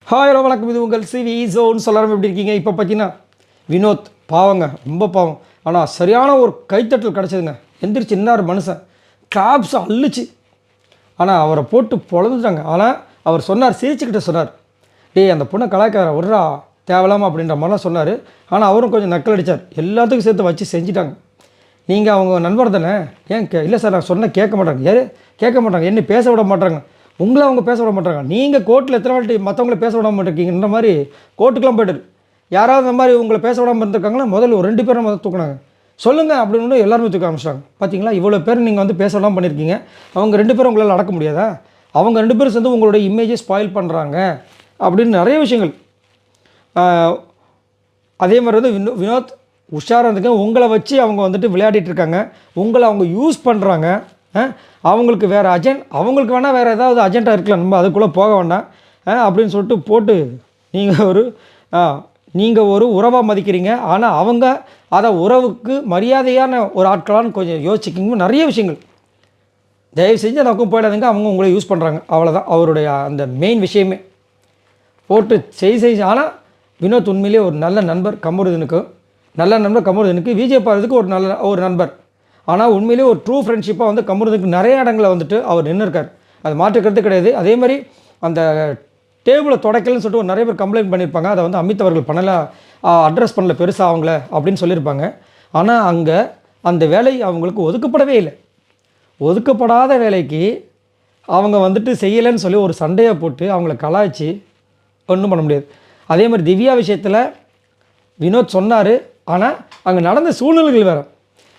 Hi hello வணக்கம், இது உங்கள் சிவி ஜோன். சொல்லாமல் எப்படி இருக்கீங்க? இப்போ பார்த்தீங்கன்னா வினோத் பாவங்க, ரொம்ப பாவம். ஆனால் சரியான ஒரு கைத்தட்டல் கிடச்சிதுங்க. எந்திரிச்சு இன்னார் மனுஷன் கிளாப்ஸ் அள்ளிச்சு. ஆனால் அவரை போட்டு பொழந்துட்டாங்க. ஆனால் அவர் சொன்னார், சிரிச்சுக்கிட்ட சொன்னார், டேய் அந்த பொண்ணை கலாய்க்கார விட்றா தேவலாமா அப்படின்ற மாதிரிலாம் சொன்னார். ஆனால் அவரும் கொஞ்சம் நக்கல் அடித்தார். எல்லாத்துக்கும் சேர்த்து வச்சு செஞ்சுட்டாங்க. நீங்கள் அவங்க நண்பர் தானே? ஏன் இல்லை சார், நான் சொன்ன கேட்க மாட்டாங்க. யார் கேட்க மாட்டாங்க, என்ன பேச விட மாட்டாங்க, உங்களை அவங்க பேச விட மாட்டாங்க. நீங்கள் கோர்ட்டில் எத்தனை வாட்டி மற்றவங்கள பேச விடாமல் இருக்கீங்கன்ற மாதிரி கோர்ட்டுக்கெலாம் போய்ட்டு யாராவது இந்த மாதிரி உங்களை பேச விடாமல் இருந்திருக்காங்கன்னா முதல்ல ஒரு 2 பேரும் முதல்ல தூக்குனாங்க. சொல்லுங்கள் அப்படின்னு எல்லாருமே தூக்க ஆரம்பிச்சிட்டாங்க. பார்த்தீங்களா, இவ்வளோ பேர் நீங்கள் வந்து பேச விடாமல் பண்ணியிருக்கீங்க. அவங்க 2 பேரும் உங்களால் அடக்க முடியாதா? அவங்க 2 பேரும் சேர்ந்து உங்களுடைய இமேஜை ஸ்பாயில் பண்ணுறாங்க அப்படின்னு நிறைய விஷயங்கள். அதே மாதிரி வந்து வினோத் உஷாராக இருந்துங்க. உங்களை வச்சு அவங்க வந்துட்டு விளையாடிட்டு இருக்காங்க. உங்களை அவங்க யூஸ் பண்ணுறாங்க. அவங்களுக்கு வேறு அவங்களுக்கு வேணால் வேறு ஏதாவது அஜெண்டாக இருக்கலாம், நம்ம அதுக்குள்ளே போக வேண்டாம் அப்படின்னு சொல்லிட்டு போட்டு நீங்கள் ஒரு உறவாக மதிக்கிறீங்க. ஆனால் அவங்க அதை உறவுக்கு மரியாதையான ஒரு ஆட்களான்னு கொஞ்சம் யோசிச்சிக்கிங்க. நிறைய விஷயங்கள் தயவு செஞ்சு அந்த பக்கம் போயிடாதுங்க. அவங்க உங்களை யூஸ் பண்ணுறாங்க, அவ்வளோதான் அவருடைய அந்த மெயின் விஷயமே. போட்டு செய். ஆனால் வினோத் உண்மையிலே ஒரு நல்ல நண்பர் கமருதனுக்கு விஜய் பாரதிக்கு ஒரு நண்பர். ஆனால் உண்மையிலே ஒரு ட்ரூ ஃப்ரெண்ட்ஷிப்பாக வந்து கமருதனுக்கு நிறைய இடங்களில் வந்துட்டு அவர் நின்றுருக்கார். அது மாற்றுக்கிறது கிடையாது. அதே மாதிரி அந்த டேபிளை தொடக்கலன்னு சொல்லிட்டு ஒரு நிறைய பேர் கம்ப்ளைண்ட் பண்ணியிருப்பாங்க. அதை வந்து அமித் அவர்கள் அட்ரஸ் பண்ணல பெருசாக அவங்கள அப்படின்னு சொல்லியிருப்பாங்க. ஆனால் அங்கே அந்த வேலை அவங்களுக்கு ஒதுக்கப்படவே இல்லை. ஒதுக்கப்படாத வேலைக்கு அவங்க வந்துட்டு செய்யலைன்னு சொல்லி ஒரு சண்டையை போட்டு அவங்கள கலாய்ச்சி ஒன்றும் பண்ண முடியாது. அதே மாதிரி திவ்யா விஷயத்தில் வினோத் சொன்னார். ஆனால் அங்கே நடந்த சூழ்நிலைகள் வேறு.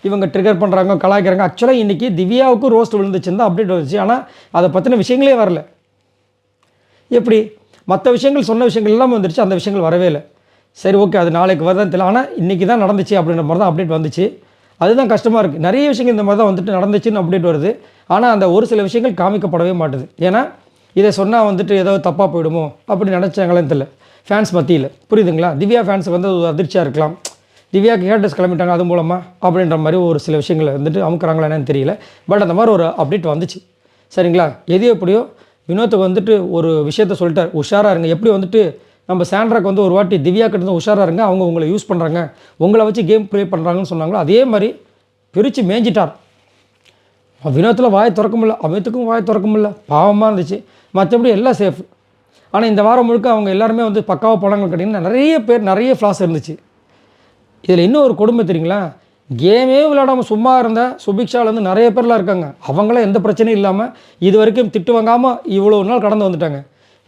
இவங்க ட்ரிகர் பண்ணுறாங்க, கலாய்க்கிறாங்க. ஆக்சுவலாக இன்றைக்கி திவ்யாவுக்கும் ரோஸ்ட் விழுந்துச்சுன்னு தான் அப்டேட் வந்துச்சு. ஆனால் அதை பற்றின விஷயங்களே வரல. எப்படி மற்ற விஷயங்கள் சொன்ன விஷயங்கள் எல்லாம் வந்துருச்சு, அந்த விஷயங்கள் வரவே இல்லை. சரி, ஓகே, அது நாளைக்கு வருதான்னு தெரியல. ஆனால் இன்றைக்கி தான் நடந்துச்சு அப்படின்ற மாதிரி தான் அப்டேட் வந்துச்சு. அதுதான் கஷ்டமாக இருக்குது. நிறைய விஷயங்கள் இந்த மாதிரி தான் வந்துட்டு நடந்துச்சுன்னு அப்டேட் வருது. ஆனால் அந்த ஒரு சில விஷயங்கள் காமிக்கப்படவே மாட்டுது. ஏன்னா இதை சொன்னால் வந்துட்டு ஏதாவது தப்பாக போயிடுமோ அப்படின்னு நினச்சாங்களேன்னு தெரியல ஃபேன்ஸ் மத்தியில். புரியுதுங்களா? திவ்யா ஃபேன்ஸுக்கு வந்து ஒரு அதிர்ச்சியாக இருக்கலாம். திவ்யாவுக்கு ஹேட்டர்ஸ் கிளம்பிட்டாங்க அது மூலமாக அப்படின்ற மாதிரி ஒரு சில விஷயங்களை வந்துட்டு அமுக்குறாங்களா என்னன்னு தெரியல. பட் அந்த மாதிரி ஒரு அப்டேட் வந்துச்சு. சரிங்களா? எது எப்படியோ வினோத்துக்கு வந்துட்டு ஒரு விஷயத்த சொல்லிட்டார், உஷாராக இருங்க. எப்படி வந்துட்டு நம்ம சாண்ட்ராக்கு வந்து ஒரு வாட்டி திவ்யா கிட்ட இருந்து உஷாராக இருங்க, அவங்க உங்களை யூஸ் பண்ணுறாங்க, உங்களை வச்சு கேம் ப்ளே பண்ணுறாங்கன்னு சொன்னாங்களோ அதே மாதிரி பிரித்து மேய்ஞ்சிட்டார். வினோத்தில் வாய் திறக்க முடியல, அமித்துக்கும் வாய் திறக்க முடியல. பாவமாக இருந்துச்சு. மற்றபடி எல்லாம் சேஃப். ஆனால் இந்த வாரம் முழுக்க அவங்க எல்லாருமே வந்து பக்காவாக போனாங்க கேட்டிங்கன்னா நிறைய ஃப்ளாஸ் இருந்துச்சு. இதில் இன்னும் ஒரு கொடுமை தெரியுங்களா? கேமே விளையாடாமல் சும்மா இருந்த சுபிக்ஷாலேருந்து நிறைய பேர்லாம் இருக்காங்க. அவங்களாம் எந்த பிரச்சனையும் இல்லாமல் இது வரைக்கும் திட்டு வாங்காமல் இவ்வளோ நாள் கடந்து வந்துட்டாங்க.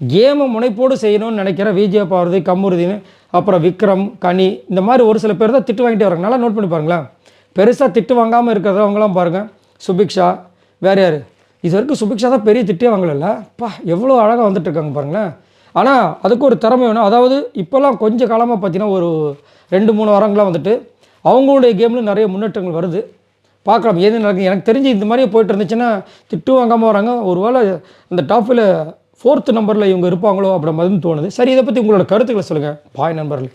கேமை முனைப்போடு செய்யணும்னு நினைக்கிற விஜய் பாரதி, கமருதீன், அப்புறம் விக்ரம், கனி, இந்த மாதிரி ஒரு சில பேர் தான் திட்டு வாங்கிட்டே வராங்க. நல்லா நோட் பண்ணி பாருங்களேன். பெருசாக திட்டு வாங்காமல் இருக்கிறவங்களாம் பாருங்கள். சுபிக்ஷா, வேறு யார்? இது வரைக்கும் சுபிக்ஷா தான் பெரிய திட்டே வாங்கலைல்ல. எவ்வளோ அழகாக வந்துட்டு இருக்காங்க பாருங்களேன். ஆனால் அதுக்கு ஒரு திறமை வேணும். அதாவது இப்போல்லாம் கொஞ்சம் காலமாக பார்த்தீங்கன்னா ஒரு 2-3 வாரங்களாக வந்துட்டு அவங்களுடைய கேமில் நிறைய முன்னேற்றங்கள் வருது. பார்க்கலாம் எது நடக்குது. எனக்கு தெரிஞ்சு இந்த மாதிரியே போய்ட்டு இருந்துச்சுன்னா திட்டு வாங்காமல் வராங்க. ஒரு வேளை அந்த டாப்பில் 4th நம்பரில் இவங்க இருப்பாங்களோ அப்படின்ற மாதிரி தோணுது. சரி, இதை பற்றி உங்களோட கருத்துக்களை சொல்லுங்கள். பாய் நண்பர்கள்.